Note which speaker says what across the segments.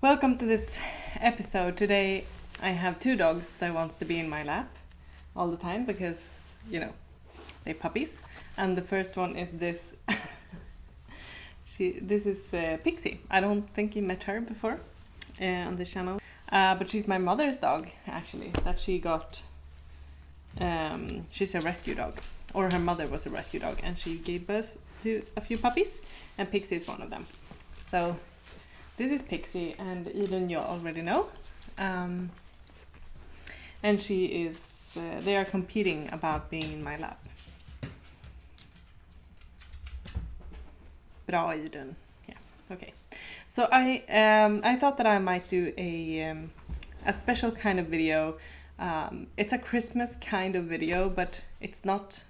Speaker 1: Welcome to this episode. Today I have two dogs that wants to be in my lap all the time because, they're puppies. And the first one is this. This is Pixie. I don't think you met her before on the channel. But she's my mother's dog, actually, that she got. She's a rescue dog, or her mother was a rescue dog, and she gave birth to a few puppies, and Pixie is one of them. So this is Pixie, and Eden you already know. And she is, they are competing about being in my lap. Bra Eden. Yeah, okay. So I thought that I might do a special kind of video. It's a Christmas kind of video, but it's not,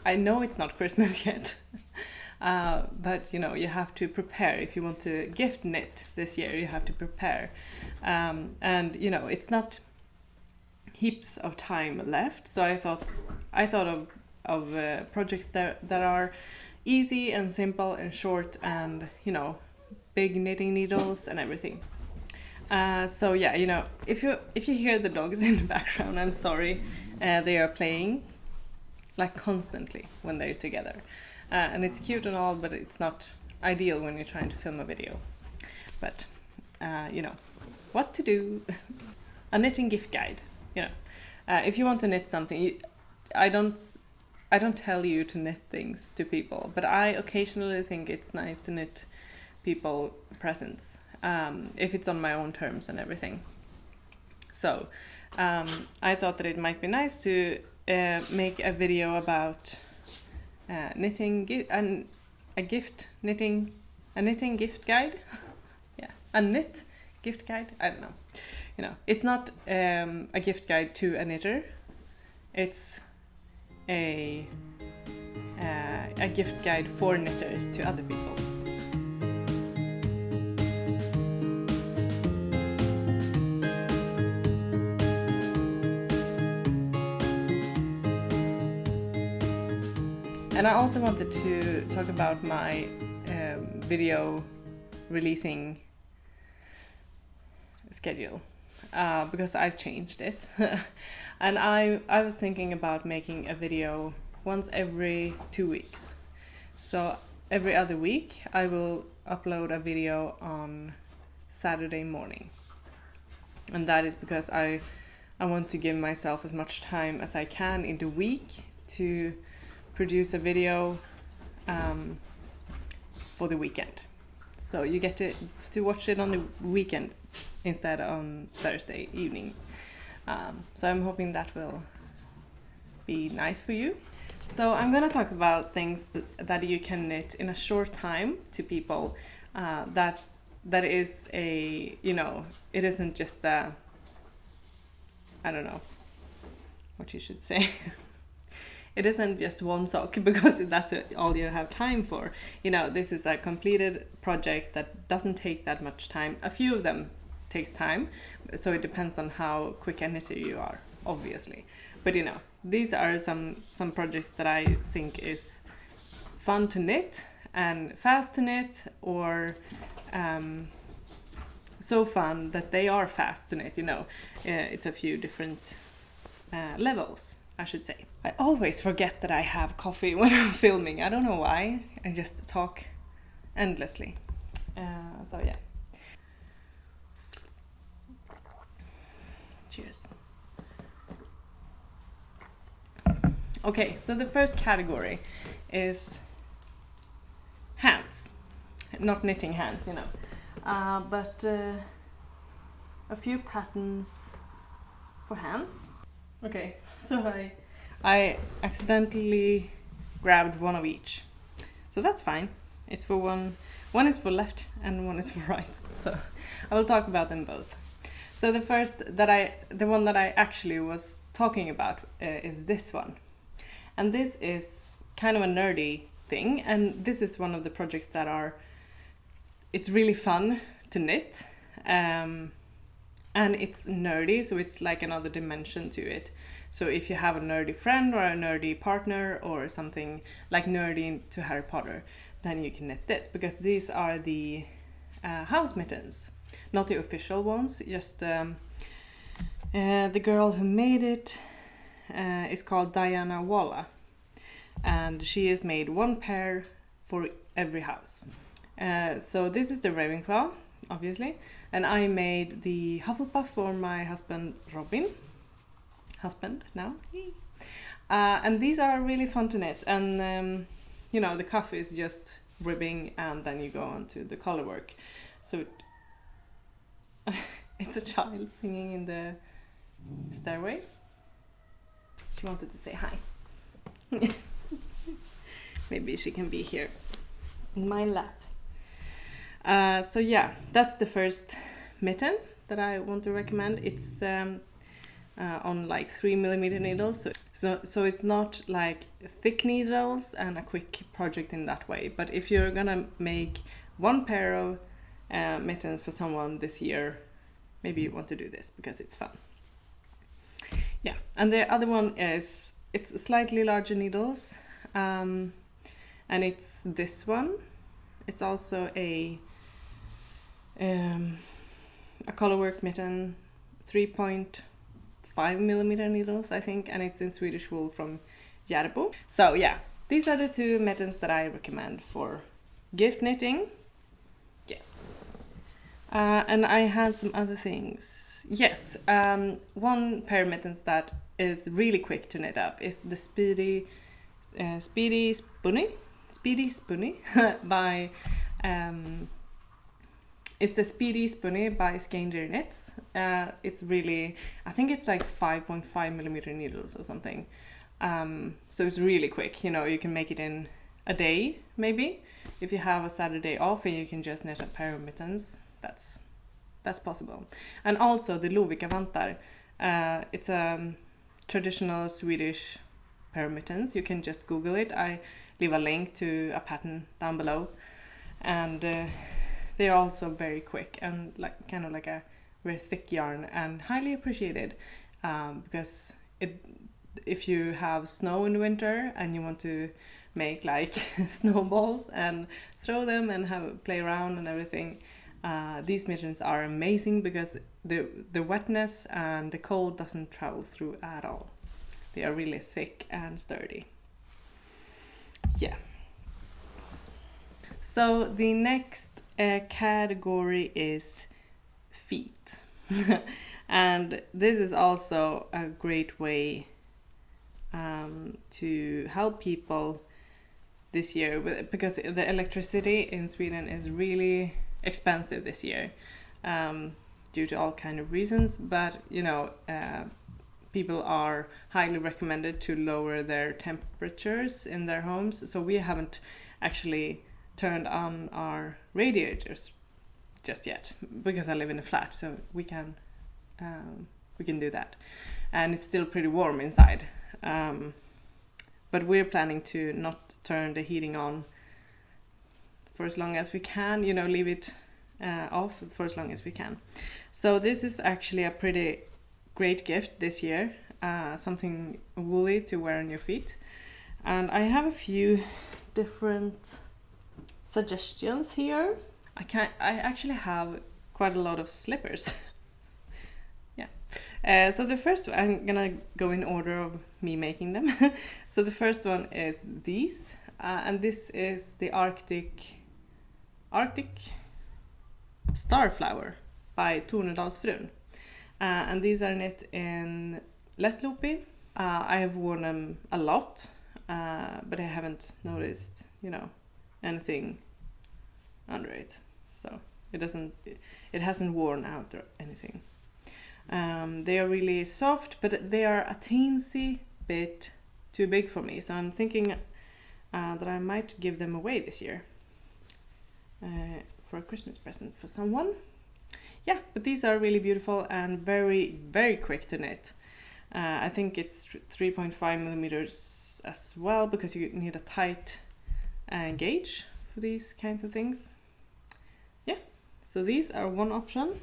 Speaker 1: I know it's not Christmas yet. But you have to prepare. If you want to gift knit this year, you have to prepare. And it's not heaps of time left. So I thought of projects that are easy and simple and short, and big knitting needles and everything. So yeah, if you hear the dogs in the background, I'm sorry. They are playing like constantly when they're together. And it's cute and all, but it's not ideal when you're trying to film a video. But, what to do. A knitting gift guide, If you want to knit something, I don't tell you to knit things to people, but I occasionally think it's nice to knit people presents, if it's on my own terms and everything. So, I thought that it might be nice to make a video about knitting a knitting gift guide. Yeah, a knit gift guide. I don't know. It's not a gift guide to a knitter. It's a gift guide for knitters to other people. And I also wanted to talk about my video releasing schedule, because I've changed it. And I was thinking about making a video once every 2 weeks. So every other week I will upload a video on Saturday morning. And that is because I want to give myself as much time as I can in the week to produce a video for the weekend. So you get to watch it on the weekend instead on Thursday evening. So I'm hoping that will be nice for you. So I'm gonna talk about things that you can knit in a short time to people, that is a, it isn't just a, I don't know what you should say. It isn't just one sock, because that's all you have time for. This is a completed project that doesn't take that much time. A few of them takes time, so it depends on how quick a knitter you are, obviously. But these are some projects that I think is fun to knit and fast to knit, or so fun that they are fast to knit. It's a few different levels, I should say. I always forget that I have coffee when I'm filming. I don't know why. I just talk endlessly. So yeah. Cheers. Okay, so the first category is hands. Not knitting hands, but a few patterns for hands. Okay, so I accidentally grabbed one of each. So that's fine. It's for one is for left and one is for right. So I will talk about them both. So the one that I actually was talking about is this one. And this is kind of a nerdy thing, and this is one of the projects it's really fun to knit. And it's nerdy, so it's like another dimension to it. So if you have a nerdy friend or a nerdy partner or something like nerdy into Harry Potter, then you can knit this, because these are the house mittens. not the official ones, just the girl who made it is called Diana Walla, and she has made one pair for every house. So this is the Ravenclaw, obviously, and I made the Hufflepuff for my husband Robin. Husband now. And these are really fun to knit, and you know, the cuff is just ribbing and then you go on to the collar work. So it's a child singing in the stairway. She wanted to say hi. Maybe she can be here in my lap. So yeah, that's the first mitten that I want to recommend. It's on like 3mm needles, so it's not like thick needles and a quick project in that way. But if you're gonna make one pair of mittens for someone this year, maybe you want to do this because it's fun. Yeah, and the other one is, it's slightly larger needles, and it's this one. It's also a colorwork mitten, 3.5mm needles, I think, and it's in Swedish wool from Järbo. So yeah, these are the two mittens that I recommend for gift knitting. Yes. And I had some other things. Yes, one pair of mittens that is really quick to knit up is the Speedy Spunny by it's the Speedy Spunny by Skander Knits. It's really, I think it's like 5.5mm needles or something. So it's really quick. You know, you can make it in a day, maybe. If you have a Saturday off and you can just knit a pair of mittens, that's possible. And also the Lovikka vantar. It's a traditional Swedish pair of mittens. You can just Google it. I leave a link to a pattern down below. And they're also very quick and like kind of like a very thick yarn and highly appreciated, because if you have snow in the winter and you want to make like snowballs and throw them and play around and everything, these mittens are amazing because the wetness and the cold doesn't travel through at all. They are really thick and sturdy. Yeah. So the next category is feet. And this is also a great way to help people this year, because the electricity in Sweden is really expensive this year, due to all kind of reasons. But you know, people are highly recommended to lower their temperatures in their homes. So we haven't actually turned on our radiators just yet because I live in a flat, so we can do that, and it's still pretty warm inside. But we're planning to not turn the heating on for as long as we can, you know, leave it off for as long as we can. So this is actually a pretty great gift this year, something woolly to wear on your feet. And I have a few different suggestions here. I actually have quite a lot of slippers. Yeah. So the first one, I'm gonna go in order of me making them. So the first one is these, and this is the Arctic Starflower by Tornedalsfrun. And these are knit in Lättloopy. I have worn them a lot, but I haven't noticed, you know, anything under it. So it hasn't worn out or anything. They are really soft, but they are a teensy bit too big for me. So I'm thinking that I might give them away this year for a Christmas present for someone. Yeah, but these are really beautiful and very, very quick to knit. I think it's 3.5mm as well, because you need a tight gauge for these kinds of things. Yeah, so these are one option.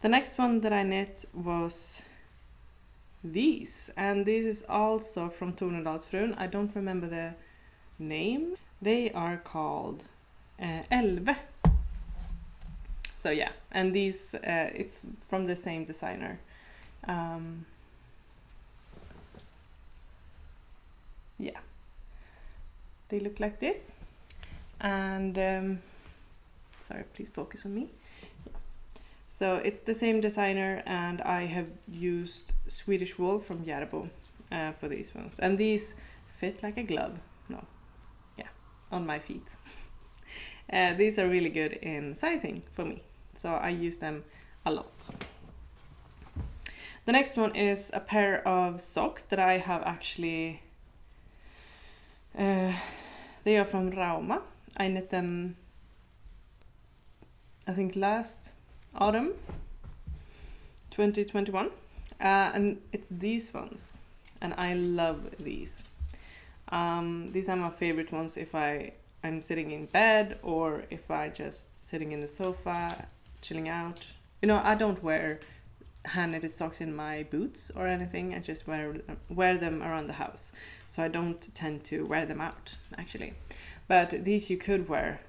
Speaker 1: The next one that I knit was these, and this is also from Tornedalsfrun. I don't remember the name. They are called Elve. So yeah, and these, it's from the same designer. Yeah, they look like this. And sorry, please focus on me. So it's the same designer, and I have used Swedish wool from Järbo for these ones. And these fit like a glove. No, yeah, on my feet. These are really good in sizing for me, so I use them a lot. The next one is a pair of socks that I have actually, they are from Rauma. I knit them, I think last autumn, 2021, and it's these ones, and I love these. These are my favorite ones if I'm sitting in bed, or if I just sitting in the sofa chilling out. You know, I don't wear hand-knitted socks in my boots or anything. I just wear them around the house, so I don't tend to wear them out actually. But these you could wear.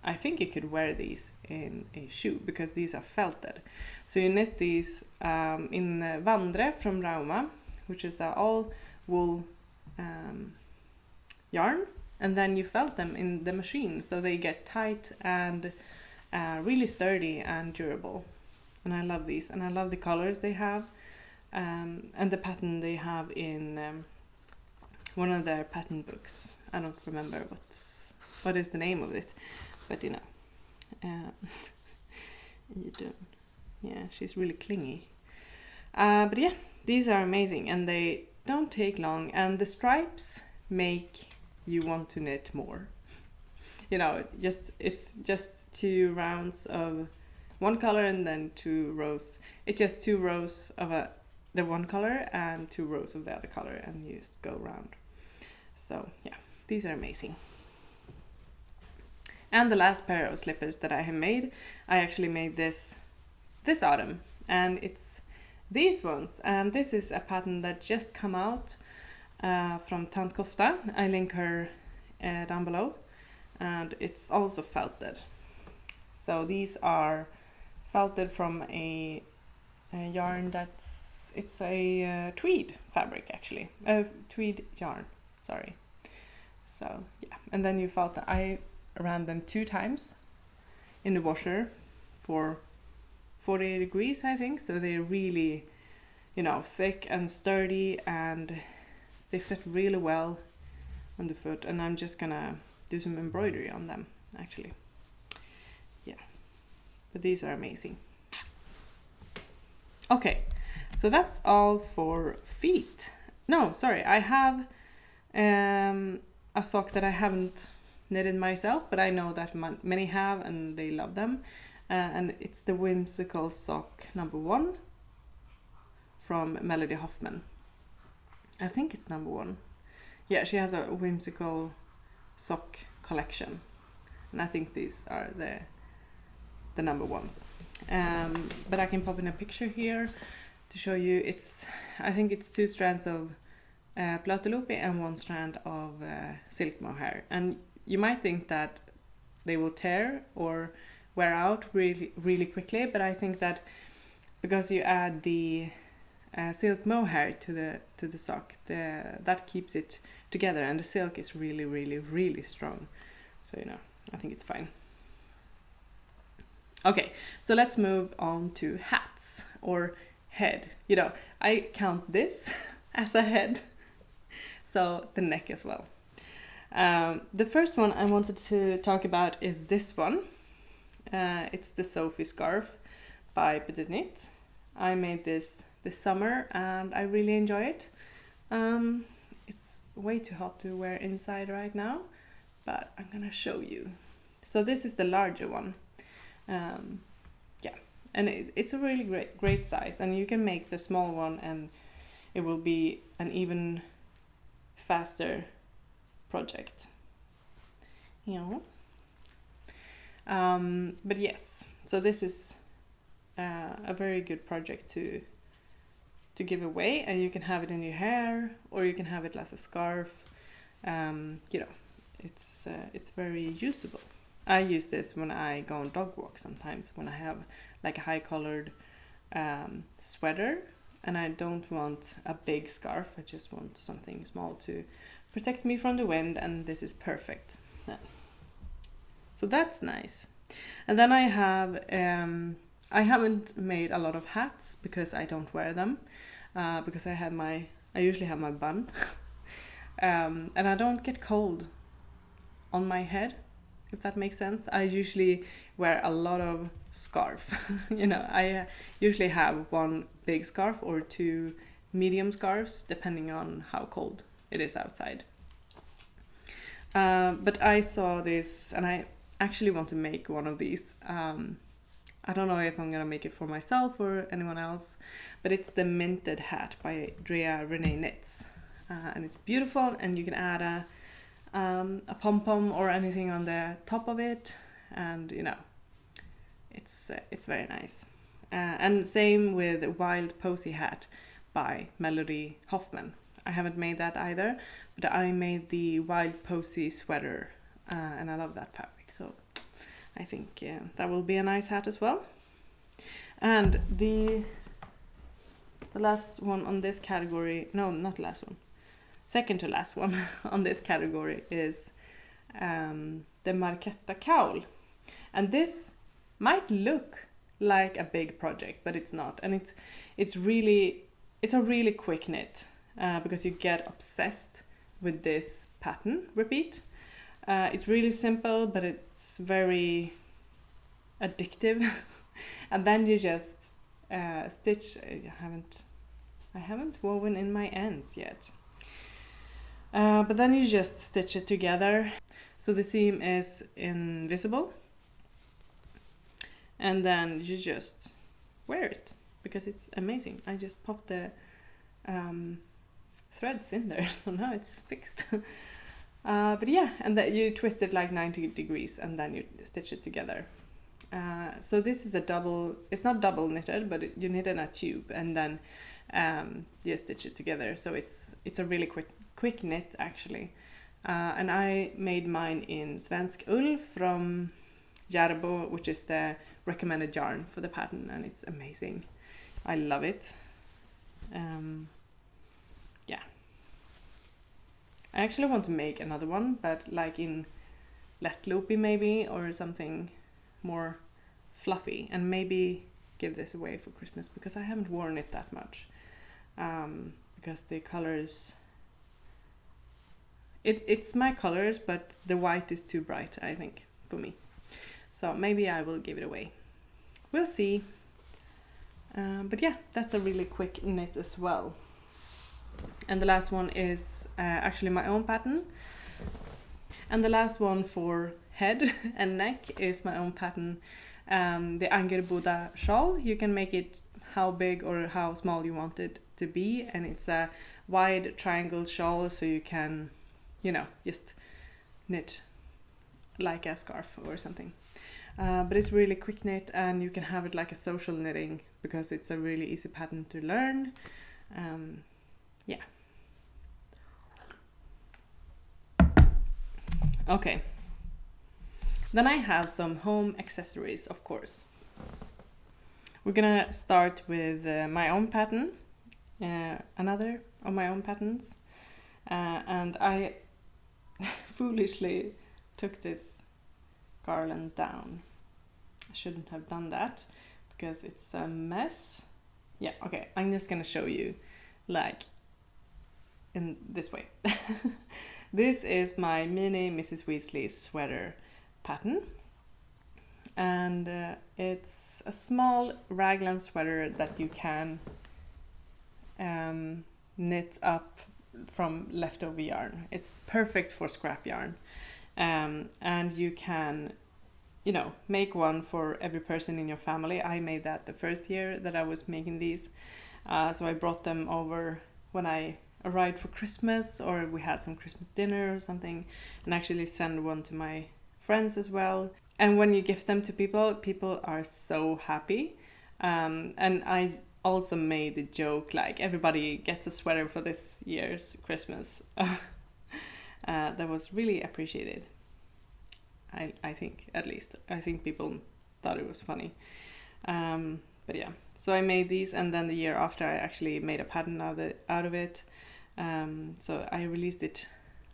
Speaker 1: I think you could wear these in a shoe because these are felted. So you knit these in Vandre from Rauma, which is all wool yarn, and then you felt them in the machine so they get tight and really sturdy and durable. And I love these, and I love the colors they have, and the pattern they have in one of their pattern books. I don't remember what is the name of it, but you know, yeah, she's really clingy. But yeah, these are amazing, and they don't take long, and the stripes make you want to knit more. You know, it's just 2 rounds of one color and then 2 rows. It's just 2 rows of the one color and 2 rows of the other color, and you just go around. So yeah, these are amazing. And the last pair of slippers that I have made, I actually made this autumn, and it's these ones. And this is a pattern that just come out from Tant Kofta. I link her down below, and it's also felted. So these are felted from a yarn it's a tweed fabric actually, tweed yarn, sorry. So yeah, and then you felt that I ran them 2 times in the washer for 48 degrees, I think. So they're really, you know, thick and sturdy, and they fit really well on the foot. And I'm just gonna do some embroidery on them actually. Yeah, but these are amazing. Okay, so that's all for feet. No, sorry, I have a sock that I haven't knitted myself, but I know that many have and they love them, and it's the Whimsical sock number 1 from Melody Hoffman. I think it's number 1. Yeah, she has a Whimsical sock collection, and I think these are the number 1s. But I can pop in a picture here to show you. I think it's 2 strands of plöteloopy and 1 strand of silk mohair, and you might think that they will tear or wear out really, really quickly, but I think that because you add the silk mohair to the sock, that keeps it together, and the silk is really, really, really strong. So you know, I think it's fine. Okay, so let's move on to hats or head. You know, I count this as a head, so the neck as well. The first one I wanted to talk about is this one. It's the Sophie scarf by Petiteknit. I made this summer and I really enjoy it. It's way too hot to wear inside right now, but I'm gonna show you. So this is the larger one. Yeah, and it's a really great size, and you can make the small one and it will be an even faster project. Yeah. But yes, so this is a very good project to give away, and you can have it in your hair or you can have it as a scarf. You know, it's very usable. I use this when I go on dog walks sometimes, when I have like a high collared sweater and I don't want a big scarf, I just want something small to protect me from the wind, and this is perfect. Yeah. So that's nice. And then I haven't made a lot of hats because I don't wear them, because I usually have my bun, and I don't get cold on my head, if that makes sense. I usually wear a lot of scarf. I usually have one big scarf or two medium scarves, depending on how cold it is outside. But I saw this, and I actually want to make one of these. I don't know if I'm gonna make it for myself or anyone else, but it's the Minted hat by Drea Renee Knits, and it's beautiful, and you can add a pom-pom or anything on the top of it, and it's very nice. And same with Wild Posy hat by Melody Hoffman. I haven't made that either, but I made the Wild Posy sweater, and I love that fabric, so I think that will be a nice hat as well. And the last one on this category, no, not the last one, second to last one on this category is the Marketta Kaul. And this might look like a big project, but it's not. And it's a really quick knit, because you get obsessed with this pattern repeat. It's really simple, but it's very addictive. And then you just stitch. I haven't woven in my ends yet. But then you just stitch it together. So the seam is invisible. And then you just wear it, because it's amazing. I just popped the threads in there, so now it's fixed. But yeah, and that you twist it like 90 degrees and then you stitch it together. So this is it's not double knitted, but you knit in a tube and then you stitch it together. So it's a really quick knit actually. And I made mine in Svensk Ull from Järbo, which is the recommended yarn for the pattern, and it's amazing. I love it. Yeah. I actually want to make another one, but like in let loopy maybe, or something more fluffy, and maybe give this away for Christmas, because I haven't worn it that much. Because the colors, it's my colors, but the white is too bright, I think, for me. So maybe I will give it away. We'll see. But yeah, that's a really quick knit as well. And the last one is actually my own pattern. And the last one for head and neck is my own pattern. The Angerboda shawl. You can make it how big or how small you want it to be. And it's a wide triangle shawl, so you can, just knit like a scarf or something. But it's really quick knit, and you can have it like a social knitting, because it's a really easy pattern to learn. Yeah. Okay. Then I have some home accessories, of course. We're gonna start with my own pattern, another of my own patterns. And I foolishly took this garland down. I shouldn't have done that, because it's a mess. Yeah, okay, I'm just gonna show you like in this way. This is my mini Mrs. Weasley sweater pattern, and it's a small raglan sweater that you can knit up from leftover yarn. It's perfect for scrap yarn, and you can make one for every person in your family. I made that the first year that I was making these, so I brought them over when I arrived for Christmas, or we had some Christmas dinner or something, and actually send one to my friends as well. And when you gift them to people are so happy. And I also made the joke, like, everybody gets a sweater for this year's Christmas. That was really appreciated. I think, at least. I think people thought it was funny. But yeah, so I made these, and then the year after I actually made a pattern out of it. So I released it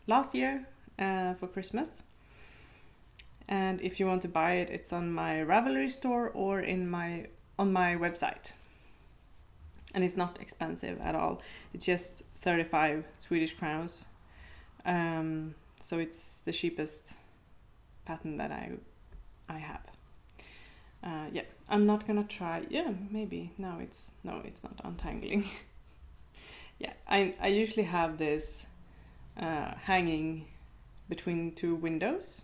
Speaker 1: last year for Christmas. And if you want to buy it, it's on my Ravelry store or on my website. And it's not expensive at all. It's just 35 Swedish crowns. So it's the cheapest pattern that I have. Yeah, I'm not gonna try. Yeah, maybe. No, it's not untangling. Yeah, I usually have this hanging between two windows.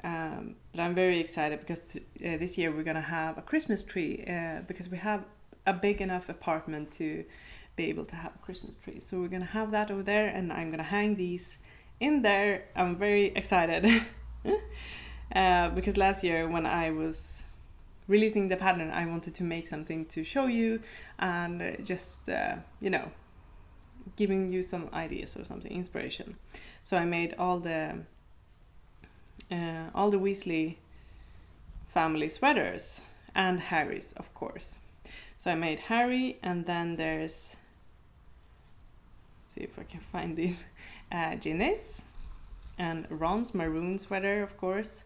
Speaker 1: But I'm very excited because this year we're gonna have a Christmas tree because we have a big enough apartment to be able to have a Christmas tree. So we're gonna have that over there, and I'm gonna hang these in there. I'm very excited because last year when I was releasing the pattern, I wanted to make something to show you and just giving you some ideas or something, inspiration. So I made all the Weasley family sweaters and Harry's, of course. So I made Harry, and then there's, see if I can find these, Ginny's and Ron's maroon sweater, of course.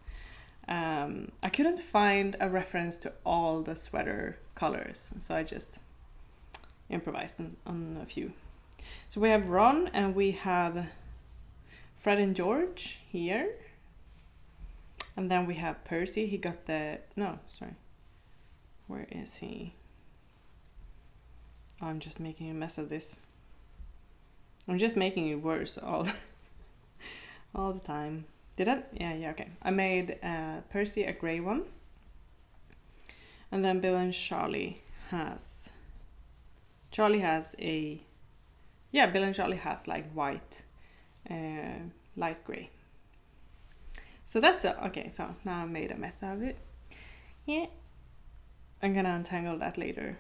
Speaker 1: I couldn't find a reference to all the sweater colors, so I just improvised on a few. So we have Ron, and we have Fred and George here. And then we have Percy. He got where is he? I'm just making a mess of this. I'm just making it worse all the time. Did I? Yeah, okay. I made Percy a grey one. And then Bill and Charlie has Bill and Charlie has like white, light grey. So that's it. Okay, so now I made a mess of it. Yeah. I'm gonna untangle that later.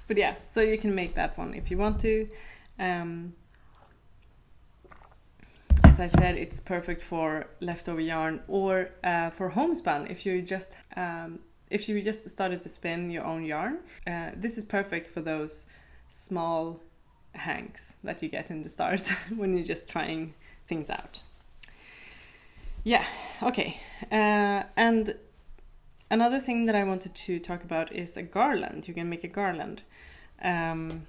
Speaker 1: But yeah, so you can make that one if you want to. As I said, it's perfect for leftover yarn or for homespun. If you just started to spin your own yarn, this is perfect for those small hanks that you get in the start when you're just trying things out. Yeah, okay. And another thing that I wanted to talk about is a garland. You can make a garland. And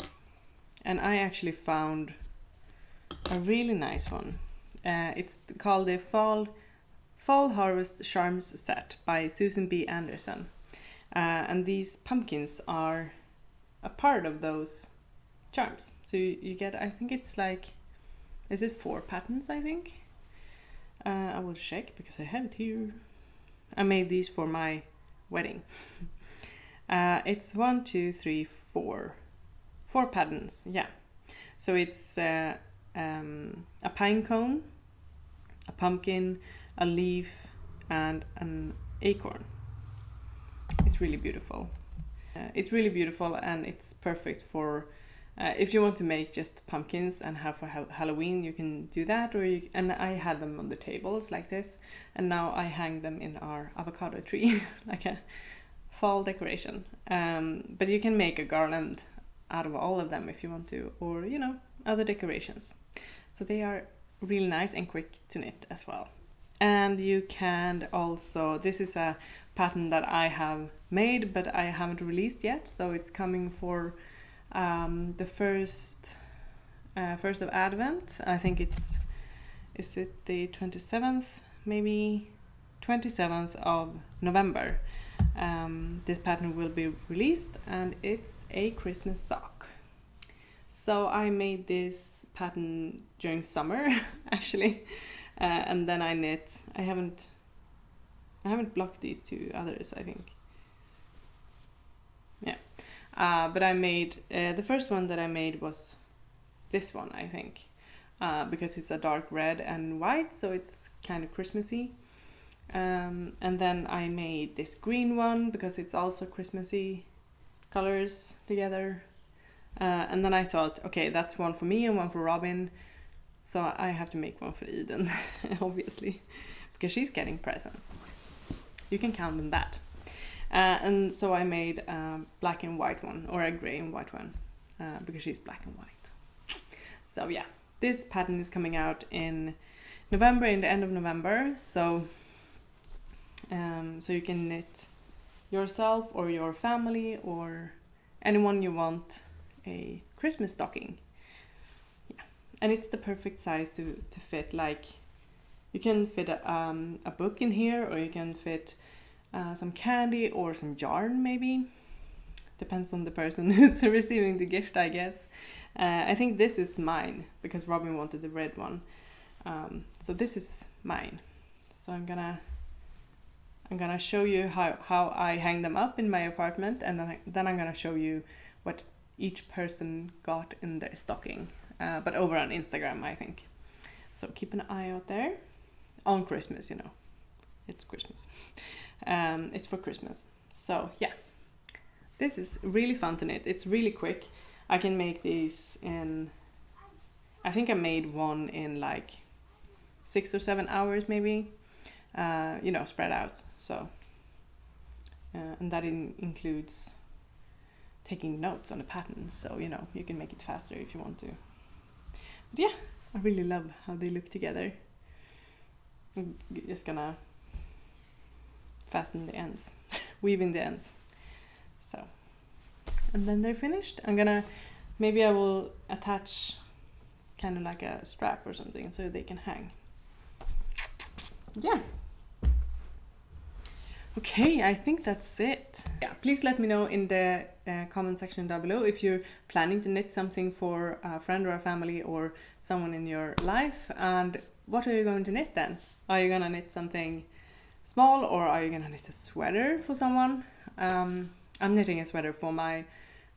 Speaker 1: I actually found a really nice one. It's called the Fall Harvest Charms Set by Susan B. Anderson. And these pumpkins are a part of those charms. So you get, I think it's like, is it 4 patterns, I think? I will check because I have it here. I made these for my wedding. It's 1, 2, 3, 4 patterns, yeah. So it's a pine cone, a pumpkin, a leaf, and an acorn. It's really beautiful. And it's perfect for if you want to make just pumpkins and have for Halloween, you can do that. And I had them on the tables like this, and now I hang them in our avocado tree like a fall decoration. But you can make a garland out of all of them if you want to, or other decorations. So they are really nice and quick to knit as well. And you can also, this is a pattern that I have made but I haven't released yet, so it's coming for the first of Advent. I think is it the 27th, maybe 27th of November. This pattern will be released, and it's a Christmas sock. So I made this pattern during summer actually, and then I knit. I haven't blocked these 2 others, I think. Yeah. But I made, the first one that I made was this one, I think, because it's a dark red and white, so it's kind of Christmassy. And then I made this green one because it's also Christmassy colors together. And then I thought, okay, that's one for me and one for Robin. So I have to make one for Eden, obviously, because she's getting presents. You can count on that. And so I made a black and white one, or a gray and white one, because she's black and white. So yeah, this pattern is coming out in November, in the end of November. So so you can knit yourself or your family or anyone you want a Christmas stocking. Yeah, and it's the perfect size to fit. Like, you can fit a book in here, or you can fit some candy or some yarn, maybe. Depends on the person who's receiving the gift, I guess. I think this is mine because Robin wanted the red one. So this is mine. So I'm gonna show you how I hang them up in my apartment, and then I'm gonna show you what each person got in their stocking, but over on Instagram, I think. So keep an eye out there. On Christmas, you know. It's Christmas. It's for Christmas. So yeah, this is really fun to knit. It's really quick. I can make these in, I think I made one in like 6 or 7 hours maybe, you know, spread out. So, and that includes taking notes on the pattern. So, you know, you can make it faster if you want to. But yeah, I really love how they look together. I'm just gonna fasten the ends, weave in the ends. So, and then they're finished. Maybe I will attach kind of like a strap or something so they can hang. Yeah. Okay, I think that's it. Yeah, please let me know in the comment section down below if you're planning to knit something for a friend or a family or someone in your life, and what are you going to knit then? Are you gonna knit something small, or are you gonna knit a sweater for someone? I'm knitting a sweater for my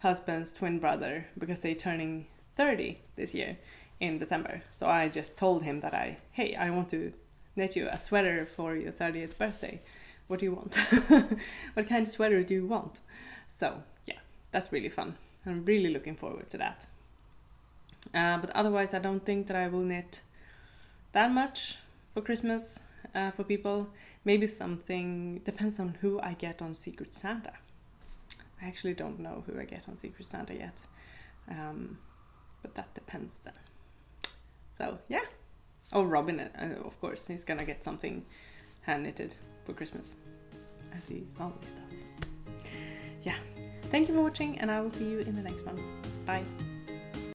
Speaker 1: husband's twin brother because they're turning 30 this year in December. So I just told him that hey, I want to knit you a sweater for your 30th birthday. What do you want? What kind of sweater do you want? So yeah, that's really fun. I'm really looking forward to that. But otherwise, I don't think that I will knit that much for Christmas for people. Maybe something, depends on who I get on Secret Santa. I actually don't know who I get on Secret Santa yet. But that depends then. So yeah. Oh, Robin, of course, he's gonna get something hand knitted for Christmas, as he always does. Yeah. Thank you for watching, and I will see you in the next one. Bye.